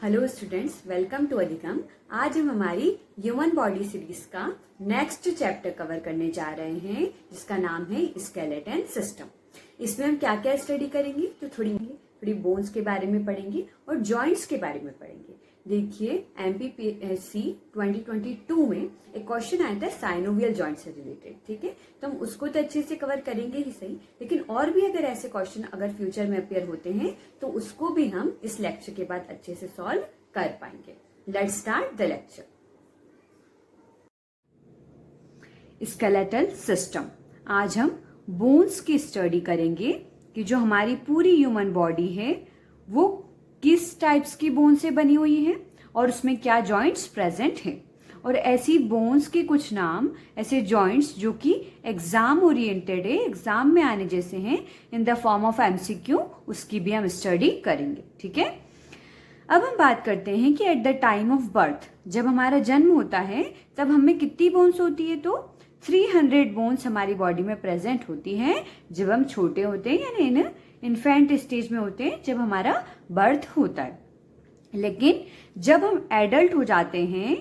Hello students, welcome to अधिगम। आज हम हमारी ह्यूमन बॉडी सीरीज का नेक्स्ट चैप्टर कवर करने जा रहे हैं, जिसका नाम है स्केलेटन सिस्टम। इसमें हम क्या क्या स्टडी करेंगे तो थोड़ी बोन्स के बारे में पढ़ेंगे और जॉइंट्स के बारे में पढ़ेंगे। देखिए, एमपीपीएससी 2022 में एक क्वेश्चन आया था साइनोवियल जॉइंट से रिलेटेड। ठीक है, तो हम उसको तो अच्छे से कवर करेंगे ही सही, लेकिन और भी अगर ऐसे क्वेश्चन अगर फ्यूचर में अपेयर होते हैं तो उसको भी हम इस लेक्चर के बाद अच्छे से सॉल्व कर पाएंगे। Let's start the lecture. Skeletal system. आज हम बोन्स की स्टडी करेंगे कि जो हमारी पूरी ह्यूमन बॉडी है वो किस टाइप्स की बोन से बनी हुई है और उसमें क्या जॉइंट्स प्रेजेंट हैं, और ऐसी बोन्स के कुछ नाम, ऐसे जॉइंट्स जो कि एग्जाम ओरिएंटेड है, एग्जाम में आने जैसे हैं in the form of MCQ, उसकी भी हम स्टडी करेंगे। ठीक है, अब हम बात करते हैं कि at the time of birth, जब हमारा जन्म होता है तब हमें कितनी बोन्स होती है, तो 300 बोन्स हमारी बॉडी में प्रेजेंट होती हैं जब हम छोटे होते हैं, यानी इन इन्फेंट स्टेज में होते हैं, जब हमारा बर्थ होता है। लेकिन जब हम एडल्ट हो जाते हैं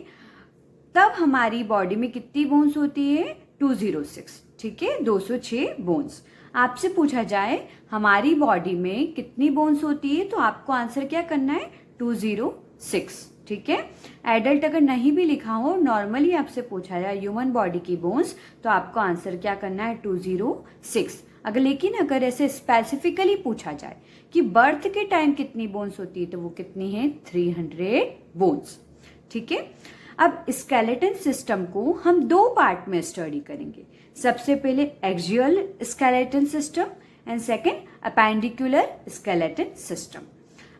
तब हमारी बॉडी में कितनी बोन्स होती है, 206। ठीक है, 206 बोन्स। आपसे पूछा जाए हमारी बॉडी में कितनी बोन्स होती है तो आपको आंसर क्या करना है, 206। ठीक है, एडल्ट अगर नहीं भी लिखा हो, नॉर्मली आपसे पूछा जाए ह्यूमन बॉडी की बोन्स तो आपको आंसर क्या करना है, 206। लेकिन अगर ऐसे स्पेसिफिकली पूछा जाए कि बर्थ के टाइम कितनी बोन्स होती है तो वो कितनी है, 300 बोन्स। ठीक है, अब स्केलेटन सिस्टम को हम दो पार्ट में स्टडी करेंगे। सबसे पहले axial skeleton system and second appendicular skeleton system.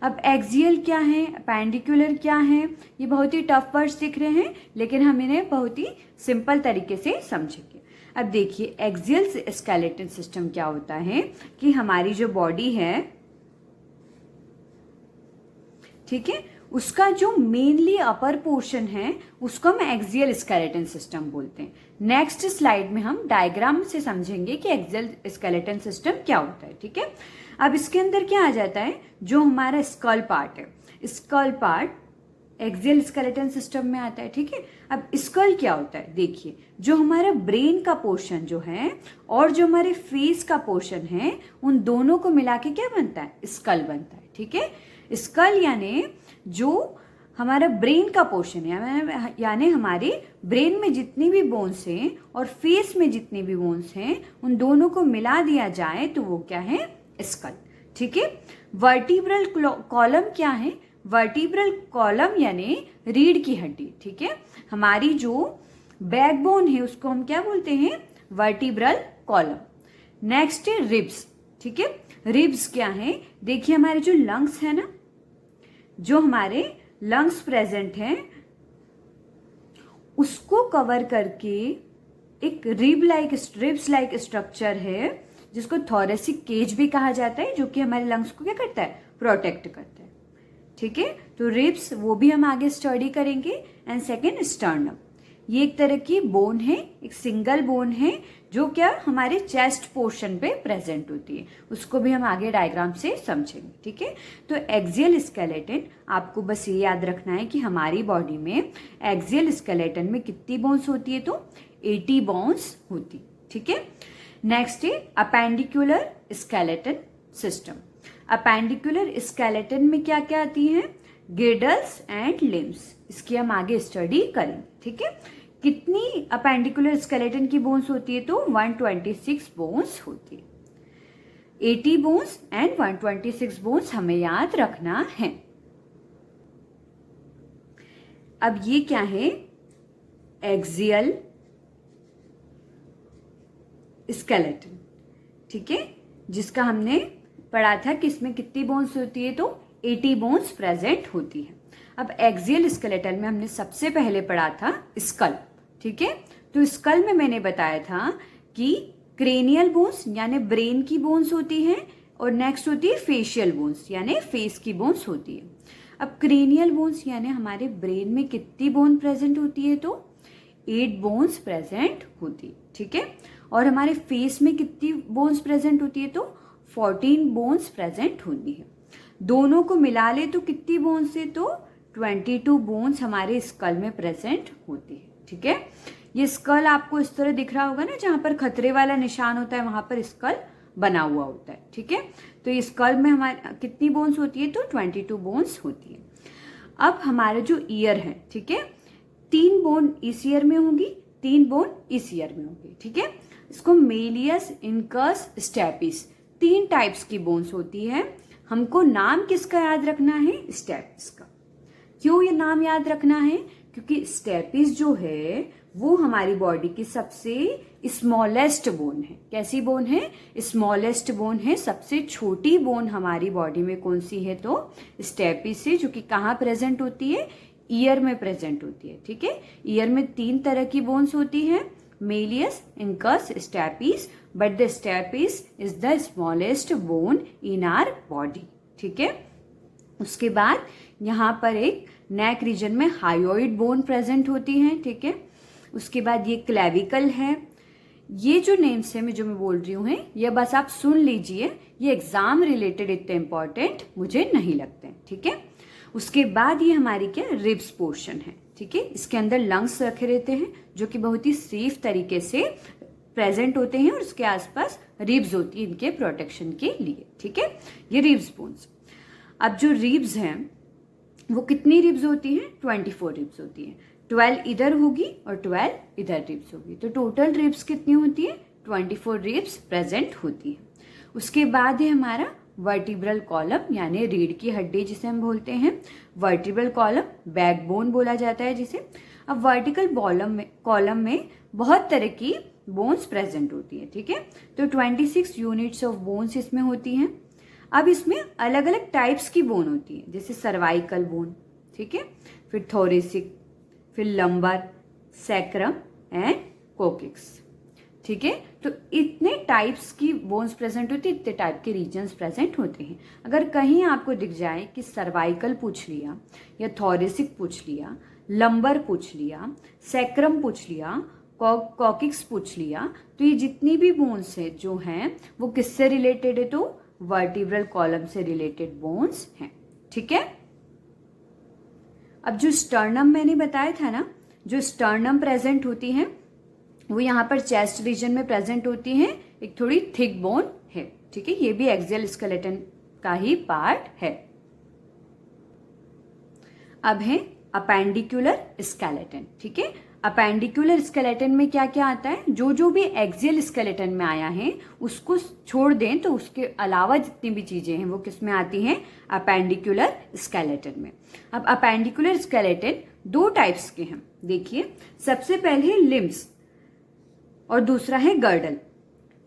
अब एक्सियल क्या है, अपेंडिकुलर क्या है, ये बहुत ही टफ वर्ड्स दिख रहे हैं, लेकिन हम इन्हें बहुत ही सिंपल तरीके से समझेंगे। अब देखिए, एक्सियल स्केलेटन सिस्टम क्या होता है कि हमारी जो बॉडी है, ठीक है, उसका जो मेनली अपर पोर्शन है उसको हम एक्सियल स्केलेटन सिस्टम बोलते हैं। नेक्स्ट स्लाइड में हम डायग्राम से समझेंगे कि एक्सियल स्केलेटन सिस्टम क्या होता है। ठीक है, अब इसके अंदर क्या आ जाता है, जो हमारा स्कल पार्ट है, skull part axial skeleton system में आता है। ठीक है, अब स्कल क्या होता है, देखिए, जो हमारा ब्रेन का पोर्शन जो है और जो हमारे फेस का पोर्शन है, उन दोनों को मिला के क्या बनता है, स्कल बनता है। ठीक है, स्कल यानी जो हमारा ब्रेन का पोर्शन है, यानी हमारे ब्रेन में जितनी भी बोन्स हैं और फेस में जितनी भी बोन्स हैं, उन दोनों को मिला दिया जाए तो वो क्या है, स्कल। ठीक है, वर्टिब्रल कॉलम क्या है, वर्टिब्रल कॉलम यानी रीढ़ की हड्डी। ठीक है, हमारी जो बैकबोन है उसको हम क्या बोलते हैं, वर्टिब्रल कॉलम। नेक्स्ट है रिब्स। ठीक है, रिब्स क्या है, देखिए हमारे जो लंग्स है ना, जो हमारे लंग्स प्रेजेंट हैं उसको कवर करके एक रिब्स लाइक स्ट्रक्चर है जिसको थोरेसिक केज भी कहा जाता है, जो कि हमारे लंग्स को क्या करता है, प्रोटेक्ट करता है। ठीक है, तो रिब्स वो भी हम आगे स्टडी करेंगे। एंड सेकेंड स्टर्नम, ये एक तरह की बोन है, एक सिंगल बोन है जो क्या हमारे चेस्ट पोर्शन पे प्रेजेंट होती है, उसको भी हम आगे डायग्राम से समझेंगे। ठीक है, तो एक्सियल स्केलेटन, आपको बस ये याद रखना है कि हमारी बॉडी में एक्सियल स्केलेटन में कितनी बोन्स होती है, तो 80 बोन्स होती। ठीक है, नेक्स्ट है appendicular skeleton system. Appendicular skeleton में क्या क्या आती हैं, गिर्डल्स एंड लिम्स, इसकी हम आगे स्टडी करेंगे। ठीक है, कितनी अपेंडिकुलर स्केलेटन की बोन्स होती है, तो 126 बोन्स होती है। 80 बोन्स एंड 126 बोन्स हमें याद रखना है। अब ये क्या है, एक्सियल स्केलेटन। ठीक है, जिसका हमने पढ़ा था कि इसमें कितनी बोन्स होती है, तो 80 बोन्स प्रेजेंट होती है। अब एक्सियल स्केलेटन में हमने सबसे पहले पढ़ा था स्कल। ठीक है, तो स्कल में मैंने बताया था कि क्रेनियल बोन्स यानी ब्रेन की बोन्स होती हैं, और नेक्स्ट होती है फेशियल बोन्स यानी फेस की बोन्स होती है। अब क्रेनियल बोन्स यानी हमारे ब्रेन में कितनी बोन प्रेजेंट होती है, तो 8 बोन्स प्रेजेंट होती है। ठीक है, और हमारे फेस में कितनी बोन्स प्रेजेंट होती है, तो 14 बोन्स प्रेजेंट होती है। दोनों को मिला ले तो कितनी बोन्स है, तो 22 बोन्स हमारे स्कल में प्रेजेंट होती है। ठीक है, ये स्कल आपको इस तरह दिख रहा होगा ना, जहाँ पर खतरे वाला निशान होता है वहां पर स्कल बना हुआ होता है। ठीक है, तो इस स्कल में हमारे कितनी बोन्स होती है, तो 22 बोन्स होती है। अब हमारा जो ईयर है, ठीक है, 3 बोन इस ईयर में होंगी, 3 बोन इस ईयर में होंगी। ठीक है, इसको मेलियस, इनकस, स्टेपिस 3 टाइप्स की बोन्स होती है। हमको नाम किसका याद रखना है, स्टेपिस का। क्यों ये नाम याद रखना है, क्योंकि स्टेपिस जो है वो हमारी बॉडी की सबसे स्मॉलेस्ट बोन है। कैसी बोन है, स्मॉलेस्ट बोन है। सबसे छोटी बोन हमारी बॉडी में कौन सी है, तो स्टेपिस है, जो कि कहाँ प्रेजेंट होती है, ईयर में प्रेजेंट होती है। ठीक है, ईयर में 3 तरह की बोन्स होती है, malleus, incus, stapes, but the stapes is the smallest bone in our body. ठीक है, उसके बाद यहाँ पर एक नेक रीजन में हायोइड बोन प्रेजेंट होती है। ठीक है, उसके बाद ये क्लेविकल है। ये जो नेम्स है जो मैं बोल रही हूँ, ये बस आप सुन लीजिए, ये एग्जाम रिलेटेड इतने इंपॉर्टेंट मुझे नहीं लगते। ठीक है, उसके बाद ये हमारी क्या रिब्स पोर्शन है। ठीक है, इसके अंदर लंग्स रखे रहते हैं जो कि बहुत ही सेफ तरीके से प्रेजेंट होते हैं, और उसके आसपास रिब्स होती है इनके प्रोटेक्शन के लिए। ठीक है, ये रिब्स बोन्स। अब जो रिब्स हैं वो कितनी रिब्स होती हैं, 24 रिब्स होती हैं। 12 इधर होगी और 12 इधर रिब्स होगी, तो टोटल रिब्स कितनी होती है, 24 रिब्स प्रेजेंट होती है। उसके बाद है हमारा वर्टिब्रल कॉलम, यानी रीढ़ की हड्डी जिसे हम बोलते हैं। वर्टिब्रल कॉलम बैकबोन बोला जाता है जिसे। अब वर्टिकल कॉलम में बहुत तरह की बोन्स प्रेजेंट होती है। ठीक है, तो 26 यूनिट्स ऑफ बोन्स इसमें होती हैं। अब इसमें अलग अलग टाइप्स की बोन होती है, जैसे सर्वाइकल बोन, ठीक है, फिर थोरेसिक, फिर लंबर, सैक्रम एंड कोकिक्स। ठीक है, तो इतने टाइप्स की बोन्स प्रेजेंट होती है, इतने टाइप के रीजन्स प्रेजेंट होते हैं। अगर कहीं आपको दिख जाए कि सर्वाइकल पूछ लिया, या थोरेसिक पूछ लिया, लंबर पूछ लिया, सैक्रम पूछ लिया, कोकिक्स पूछ लिया, तो ये जितनी भी बोन्स है जो हैं वो किससे रिलेटेड है, तो वर्टिब्रल कॉलम से रिलेटेड बोन्स हैं। ठीक है, अब जो स्टर्नम मैंने बताया था ना, जो स्टर्नम प्रेजेंट होती है वो यहाँ पर चेस्ट रीजन में प्रेजेंट होती है, एक थोड़ी थिक बोन है। ठीक है, ये भी एक्सियल स्केलेटन का ही पार्ट है। अब है अपेंडिकुलर स्केलेटन। ठीक है, अपेंडिकुलर स्केलेटन में क्या क्या आता है, जो भी एक्सियल स्केलेटन में आया है उसको छोड़ दें तो उसके अलावा जितनी भी चीजें हैं वो किस में आती हैं, अपेंडिकुलर स्केलेटन में। अब अपेंडिकुलर स्केलेटन 2 टाइप्स के हैं। देखिए, सबसे पहले लिम्स और दूसरा है गर्डल।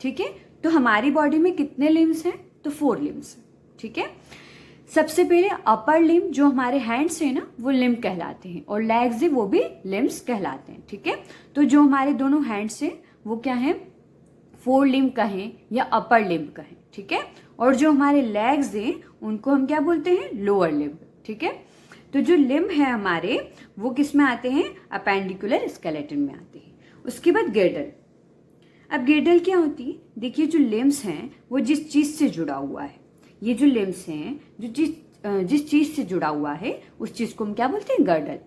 ठीक है, तो हमारी बॉडी में कितने लिम्स हैं, तो 4 लिम्स। ठीक है, सबसे पहले अपर लिम्ब जो हमारे हैंड्स है ना वो लिम्ब कहलाते हैं, और लेग्स है वो भी लिम्ब्स कहलाते हैं। ठीक है, तो जो हमारे दोनों हैंड्स है वो क्या है, 4 लिम्ब कहें या अपर लिम्ब कहें। ठीक है, और जो हमारे लेग्स हैं उनको हम क्या बोलते हैं, लोअर लिम्ब। ठीक है, तो जो लिम्ब है हमारे वो किस में आते हैं, अपेंडिकुलर स्केलेटन में आते हैं। उसके बाद गिर्डल। अब गिर्डल क्या होती है, देखिए जो लिम्ब्स हैं वो जिस चीज से जुड़ा हुआ है, ये जो लिम्ब्स हैं जो जिस चीज से जुड़ा हुआ है उस चीज को हम क्या बोलते हैं, गर्डल।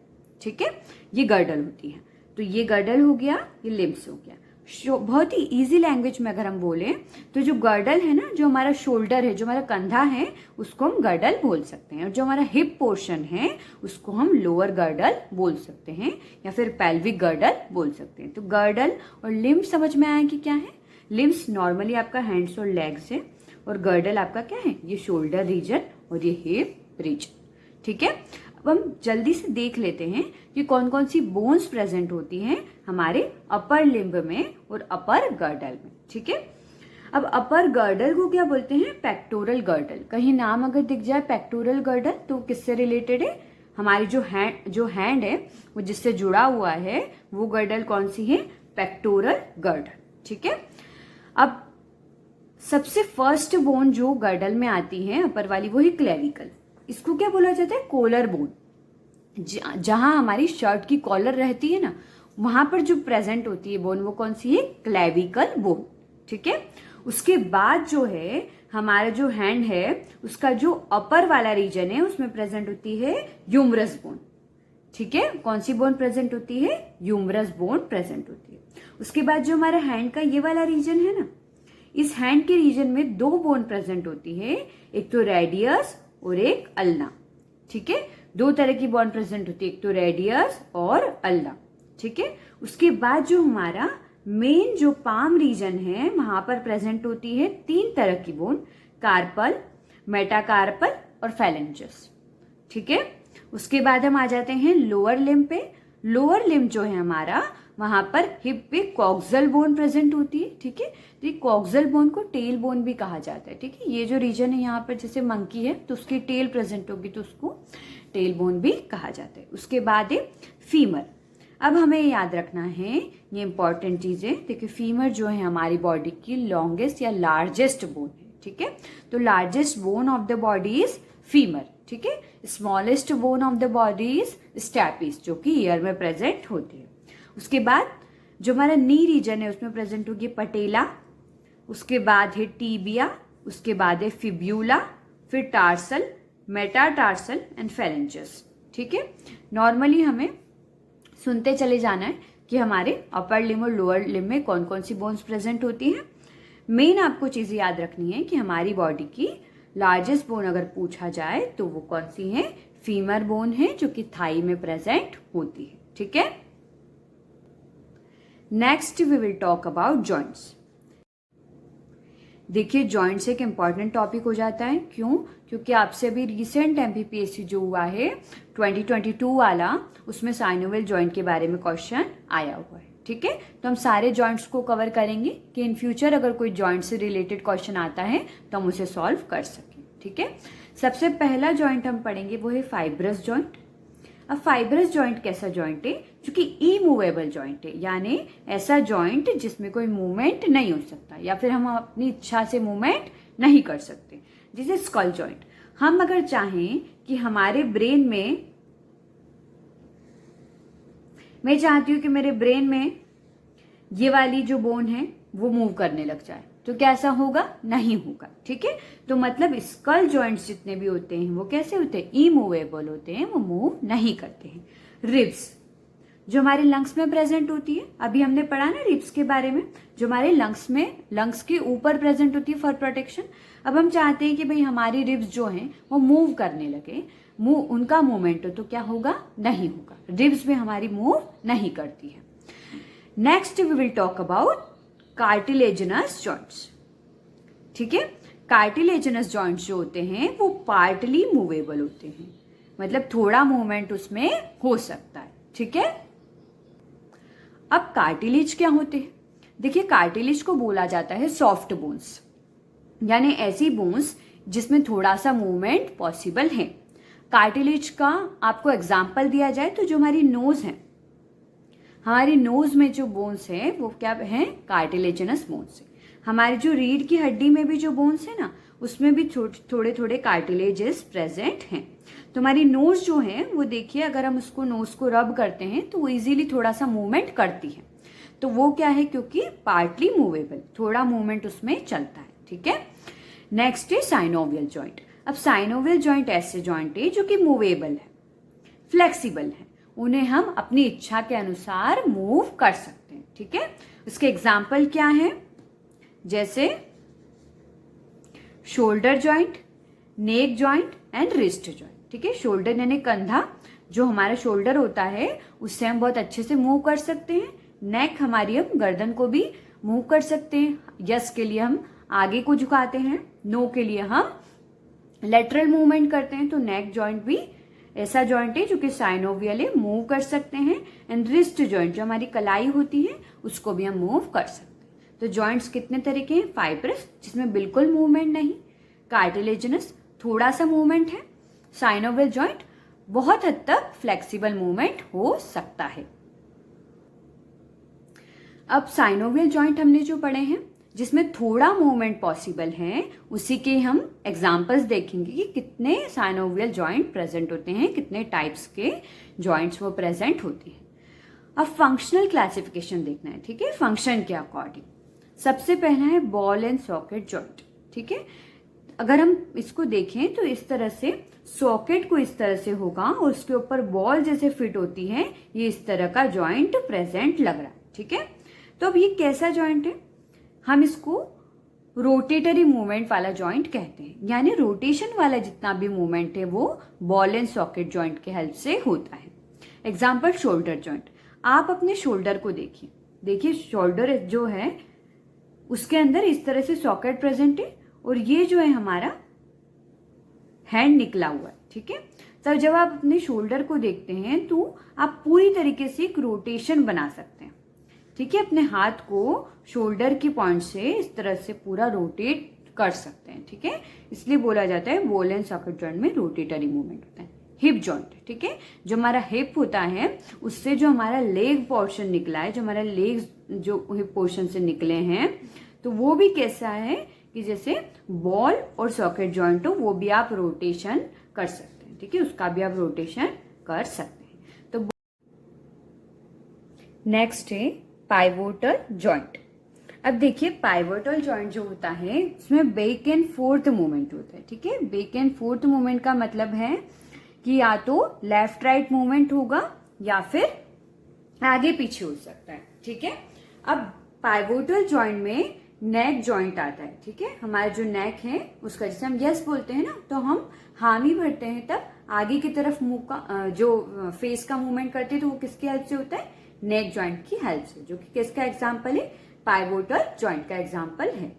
ठीक है, ये गर्डल होती है। तो ये गर्डल हो गया, ये लिम्ब्स हो गया। बहुत ही इजी लैंग्वेज में अगर हम बोले तो जो गर्डल है ना, जो हमारा शोल्डर है, जो हमारा कंधा है, उसको हम गर्डल बोल सकते हैं, और जो हमारा हिप पोर्शन है उसको हम लोअर गर्डल बोल सकते हैं, या फिर पेल्विक गर्डल बोल सकते हैं। तो गर्डल और लिम्ब समझ में आया कि क्या है। लिम्ब्स नॉर्मली आपका हैंड्स और लेग्स है, और गर्डल आपका क्या है, ये शोल्डर रीजन और ये हिप रीजन। ठीक है, अब हम जल्दी से देख लेते हैं कि कौन कौन सी बोन्स प्रेजेंट होती हैं हमारे अपर लिम्ब में और अपर गर्डल में। ठीक है, अब अपर गर्डल को क्या बोलते हैं, पेक्टोरल गर्डल। कहीं नाम अगर दिख जाए पेक्टोरल गर्डल तो किससे रिलेटेड है, हमारी जो हैंड है वो जिससे जुड़ा हुआ है वो गर्डल कौन सी है, पेक्टोरल गर्डल। ठीक है, अब सबसे फर्स्ट बोन जो गर्डल में आती है अपर वाली वो है क्लेविकल। इसको क्या बोला जाता है, कॉलर बोन। जहां हमारी शर्ट की कॉलर रहती है ना, वहां पर जो प्रेजेंट होती है बोन वो कौन सी है, क्लेविकल बोन। ठीक है, उसके बाद जो है हमारा जो हैंड है उसका जो अपर वाला रीजन है उसमें प्रेजेंट होती है ह्यूमरस बोन। ठीक है, कौन सी बोन प्रेजेंट होती है? ह्यूमरस बोन प्रेजेंट होती है। उसके बाद जो हमारा हैंड का ये वाला रीजन है ना, इस हैंड के रीजन में दो बोन प्रेजेंट होती है, एक तो रेडियस और एक अल्ना। ठीक है, दो तरह की बोन प्रेजेंट होती है, एक तो रेडियस और अल्ना। ठीक है, उसके बाद जो हमारा मेन जो पाम रीजन है वहां पर प्रेजेंट होती है तीन तरह की बोन, कार्पल, मेटाकार्पल और फैलेंजस। ठीक है, उसके बाद हम आ जाते हैं लोअर लिम्ब पे। लोअर लिम्ब जो है हमारा, वहां पर हिप पे कॉक्सल बोन प्रेजेंट होती है। ठीक है, तो ये कॉक्सल बोन को टेल बोन भी कहा जाता है। ठीक है, ये जो रीजन है यहाँ पर जैसे मंकी है तो उसकी टेल प्रेजेंट होगी तो उसको टेल बोन भी कहा जाता है। उसके बाद है फीमर। अब हमें याद रखना है ये इंपॉर्टेंट चीजें। देखिए, फीमर जो है हमारी बॉडी की लॉन्गेस्ट या लार्जेस्ट बोन है। ठीक है, तो largest bone of the body is femur. ठीक है, smallest bone of the body is stapes, जो कि ईयर में प्रेजेंट होती है। उसके बाद जो हमारा नी रीजन है उसमें प्रेजेंट होगी पटेला, उसके बाद है टीबिया, उसके बाद है फिब्यूला, फिर टार्सल, मेटाटार्सल एंड फेरेंचस। ठीक है, नॉर्मली हमें सुनते चले जाना है कि हमारे अपर लिम्ब और लोअर लिम्ब में कौन कौन सी बोन्स प्रेजेंट होती हैं। मेन आपको चीजें याद रखनी है कि हमारी बॉडी की लार्जेस्ट बोन अगर पूछा जाए तो वो कौन सी है? फीमर बोन है, जो कि थाई में प्रेजेंट होती है। ठीक है, next we will talk about joints. देखिए, जॉइंट्स एक इंपॉर्टेंट टॉपिक हो जाता है। क्यों? क्योंकि आपसे अभी रिसेंट एमपीपीएससी जो हुआ है 2022 वाला, उसमें साइनोवियल जॉइंट के बारे में क्वेश्चन आया हुआ है। ठीक है, तो हम सारे जॉइंट्स को कवर करेंगे कि इन फ्यूचर अगर कोई जॉइंट से रिलेटेड क्वेश्चन आता है तो हम उसे सॉल्व कर सकें। ठीक है, सबसे पहला जॉइंट हम पढ़ेंगे वो है फाइब्रस जॉइंट। अब फाइब्रस जॉइंट कैसा जॉइंट है? जो कि इमूवेबल जॉइंट है, यानी ऐसा जॉइंट जिसमें कोई मूवमेंट नहीं हो सकता या फिर हम अपनी इच्छा से मूवमेंट नहीं कर सकते, जैसे स्कल जॉइंट। हम अगर चाहें कि हमारे ब्रेन में, मैं चाहती हूं कि मेरे ब्रेन में ये वाली जो बोन है वो मूव करने लग जाए, तो कैसा होगा? नहीं होगा। ठीक है, तो मतलब स्कल जॉइंट्स जितने भी होते हैं वो कैसे होते हैं? इमूवेबल होते हैं, वो मूव नहीं करते हैं। रिब्स जो हमारे लंग्स में प्रेजेंट होती है, अभी हमने पढ़ा ना रिब्स के बारे में, जो हमारे लंग्स के ऊपर प्रेजेंट होती है फॉर प्रोटेक्शन। अब हम चाहते हैं कि भाई हमारी रिब्स जो हैं वो मूव करने लगे, उनका मूवमेंट हो, तो क्या होगा? नहीं होगा। रिब्स में हमारी मूव नहीं करती है। Next we will talk about cartilaginous joints. ठीक है, कार्टिलेजिनस जॉइंट्स जो होते हैं वो पार्टली मूवेबल होते हैं, मतलब थोड़ा मूवमेंट उसमें हो सकता है। ठीक है, अब कार्टिलेज क्या होते हैं? देखिए, कार्टिलेज को बोला जाता है सॉफ्ट बोन्स, यानी ऐसी बोन्स जिसमें थोड़ा सा मूवमेंट पॉसिबल है। कार्टिलेज का आपको एग्जाम्पल दिया जाए तो जो हमारी नोज है, हमारी नोज में जो बोन्स है वो क्या है? कार्टिलेजिनस बोन्स है। हमारी जो रीढ़ की हड्डी में भी जो बोन्स है ना, उसमें भी थोड़े थोड़े कार्टिलेजेस प्रेजेंट हैं। तो हमारी नोज जो है वो देखिए, अगर हम उसको नोज को रब करते हैं तो वो इजीली थोड़ा सा मूवमेंट करती है, तो वो क्या है? क्योंकि पार्टली मूवेबल, थोड़ा मूवमेंट उसमें चलता है। ठीक है, नेक्स्ट है साइनोवियल जॉइंट। अब साइनोवियल जॉइंट ऐसे जॉइंट है जो कि मूवेबल है, फ्लेक्सिबल है, उन्हें हम अपनी इच्छा के अनुसार मूव कर सकते हैं। ठीक है, उसके एग्जाम्पल क्या है? जैसे shoulder joint, neck joint and wrist joint. ठीक है, शोल्डर यानी कंधा, जो हमारा शोल्डर होता है उससे हम बहुत अच्छे से मूव कर सकते हैं। नेक हमारी, हम गर्दन को भी मूव कर सकते हैं। यस के लिए हम आगे को झुकाते हैं, नो के लिए हम लेटरल मूवमेंट करते हैं। तो नेक जॉइंट भी ऐसा जॉइंट है जो कि साइनोवियल है, मूव कर सकते हैं। एंड रिस्ट जॉइंट जो हमारी कलाई होती है उसको भी हम मूव कर सकते हैं। तो जॉइंट्स कितने तरह के हैं? फाइब्रस जिसमें बिल्कुल मूवमेंट नहीं, कार्टिलेजिनस थोड़ा सा मूवमेंट है, साइनोवियल जॉइंट बहुत हद तक फ्लेक्सिबल मूवमेंट हो सकता है। अब साइनोवियल जॉइंट हमने जो पढ़े हैं जिसमें थोड़ा मूवमेंट पॉसिबल है, उसी के हम एग्जांपल्स देखेंगे कि कितने साइनोवियल जॉइंट प्रेजेंट होते हैं, कितने टाइप्स के जॉइंट्स वो प्रेजेंट होते हैं। अब फंक्शनल क्लासिफिकेशन देखना है। ठीक है, फंक्शन के अकॉर्डिंग सबसे पहला है बॉल एंड सॉकेट जॉइंट। ठीक है, अगर हम इसको देखें तो इस तरह से सॉकेट को इस तरह से होगा और उसके ऊपर बॉल जैसे फिट होती है, ये इस तरह का जॉइंट प्रेजेंट लग रहा है। ठीक है, तो अब ये कैसा जॉइंट है? हम इसको रोटेटरी मूवमेंट वाला जॉइंट कहते हैं, यानी रोटेशन वाला जितना भी मूवमेंट है वो बॉल एंड सॉकेट जॉइंट के हेल्प से होता है। Example shoulder joint. आप अपने शोल्डर को देखिए शोल्डर जो है उसके अंदर इस तरह से सॉकेट प्रेजेंट है और ये जो है हमारा हैंड निकला हुआ है। ठीक है, तो जब आप अपने शोल्डर को देखते हैं तो आप पूरी तरीके से एक रोटेशन बना सकते हैं। ठीक है, अपने हाथ को शोल्डर की पॉइंट से इस तरह से पूरा रोटेट कर सकते हैं। ठीक है, इसलिए बोला जाता है बॉल एंड सॉकेट जॉइंट में रोटेटरी मूवमेंट होता है। हिप जॉइंट, ठीक है, जो हमारा हिप होता है उससे जो हमारा लेग पोर्शन निकला है, जो हमारा लेग जो हिप पोर्शन से निकले हैं, तो वो भी कैसा है कि जैसे बॉल और सॉकेट जॉइंट हो, वो भी आप रोटेशन कर सकते हैं। ठीक है, उसका भी आप रोटेशन कर सकते हैं। तो नेक्स्ट है पाइवोटल जॉइंट। अब देखिए पाइवोटल जॉइंट जो होता है उसमें बैक एंड फोर्थ मूवमेंट होता है। ठीक है, बैक एंड फोर्थ मूवमेंट का मतलब है कि या तो लेफ्ट राइट मूवमेंट होगा या फिर आगे पीछे हो सकता है। ठीक है, अब पाइवोटल जॉइंट में नेक जॉइंट आता है। ठीक है, हमारा जो नेक है उसका, जैसे हम यस बोलते हैं ना, तो हम हामी भरते हैं तब आगे की तरफ मुंह का जो फेस का मूवमेंट करते हैं तो वो किसकी हेल्प से होता है? नेक जॉइंट की हेल्प से, जो कि किसका एग्जाम्पल है? पाइवोटल जॉइंट का एग्जाम्पल है।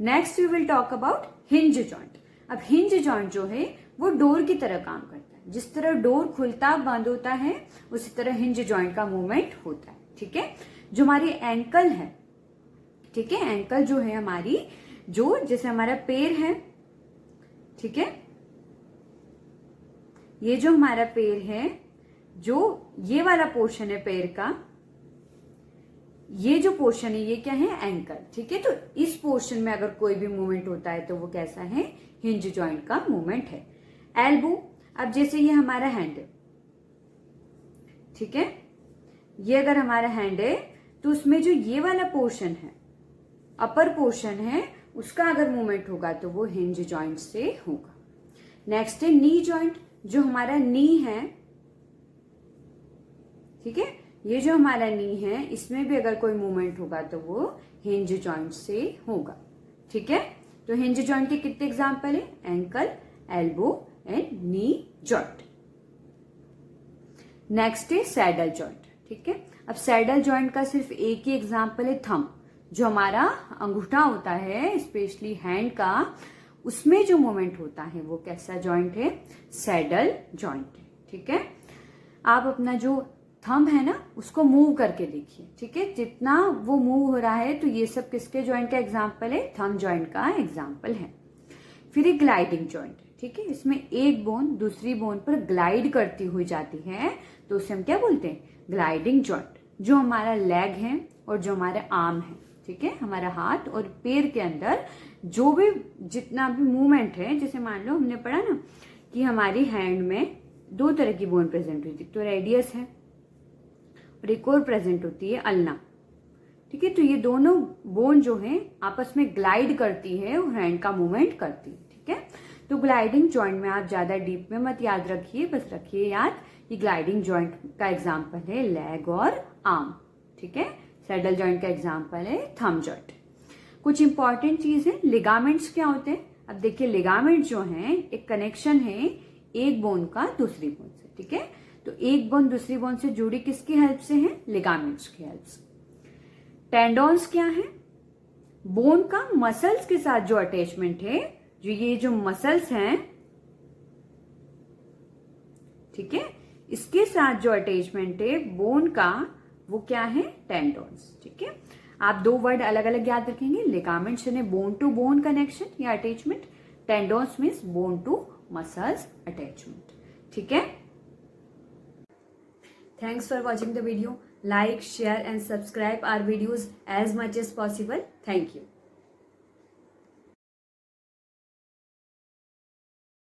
Next we will talk about hinge joint. अब हिंज जॉइंट जो है वो डोर की तरह काम करता है। जिस तरह डोर खुलता बंद होता है उसी तरह हिंज जॉइंट का मूवमेंट होता है। ठीक है, जो हमारी एंकल है, ठीक है, एंकल जो है हमारी, जो जैसे हमारा पैर है, ठीक है, ये जो हमारा पैर है, जो ये वाला पोर्शन है पैर का, ये जो पोर्शन है ये क्या है? एंकल। ठीक है, तो इस पोर्शन में अगर कोई भी मूवमेंट होता है तो वो कैसा है? हिंज जॉइंट का मूवमेंट है। एल्बो, अब जैसे ये हमारा हैंड है, ठीक है, ये अगर हमारा हैंड है तो उसमें जो ये वाला पोर्शन है, अपर पोर्शन है, उसका अगर मूवमेंट होगा तो वो हिंज जॉइंट से होगा। नेक्स्ट है नी जॉइंट। जो हमारा नी है, ठीक है, ये जो हमारा नी है इसमें भी अगर कोई मूवमेंट होगा तो वो हिंज जॉइंट से होगा। ठीक है, तो हिंज जॉइंट के कितने एग्जाम्पल है? Ankle, elbow and knee joint. Next है सैडल जॉइंट। ठीक है, अब सैडल जॉइंट का सिर्फ एक ही एग्जाम्पल है थंब। जो हमारा अंगूठा होता है स्पेशली हैंड का, उसमें जो मूवमेंट होता है वो कैसा जॉइंट है? सैडल जॉइंट है। ठीक है, आप अपना जो थंब है ना उसको मूव करके देखिए। ठीक है, जितना वो मूव हो रहा है तो ये सब किसके जॉइंट का एग्जाम्पल है? थंब जॉइंट का एग्जाम्पल है। फिर एक ग्लाइडिंग जॉइंट है। ठीक है, इसमें एक बोन दूसरी बोन पर ग्लाइड करती हुई जाती है तो उसे हम क्या बोलते हैं? Gliding joint. जो हमारा लेग है और जो हमारा आर्म है, ठीक है, हमारा हाथ और पैर के अंदर जो भी जितना भी मूवमेंट है, जैसे मान लो हमने पढ़ा ना कि हमारी हैंड में दो तरह की बोन प्रेजेंट हुई थी, तो रेडियस है और एक और प्रेजेंट होती है अल्ना। ठीक है, तो ये दोनों बोन जो है आपस में ग्लाइड करती है और हैंड का मूवमेंट करती है। ठीक है, तो ग्लाइडिंग जॉइंट में आप ज्यादा डीप में मत याद रखिए, बस रखिए याद कि ग्लाइडिंग जॉइंट का एग्जाम्पल है लेग और आर्म। ठीक है, सैडल जॉइंट का एग्जाम्पल है थंब जॉइंट। कुछ इंपॉर्टेंट चीज है, लिगामेंट्स क्या होते हैं? अब देखिए लिगामेंट जो है एक कनेक्शन है एक बोन का दूसरी बोन से। ठीक है, तो एक बोन दूसरी बोन से जुड़ी किसकी हेल्प से है? लिगामेंट्स की हेल्प से। टेंडोन्स क्या है? बोन का मसल्स के साथ जो अटैचमेंट है, जो ये जो मसल्स हैं, ठीक है, इसके साथ जो अटैचमेंट है बोन का, वो क्या है? टेंडोन्स। ठीक है, आप दो वर्ड अलग अलग याद रखेंगे। लिगामेंट्स यानी बोन टू बोन कनेक्शन या attachment, tendons means bone to muscles attachment. ठीक है, thanks for watching the video. Like, share and subscribe our videos as much as possible. Thank you.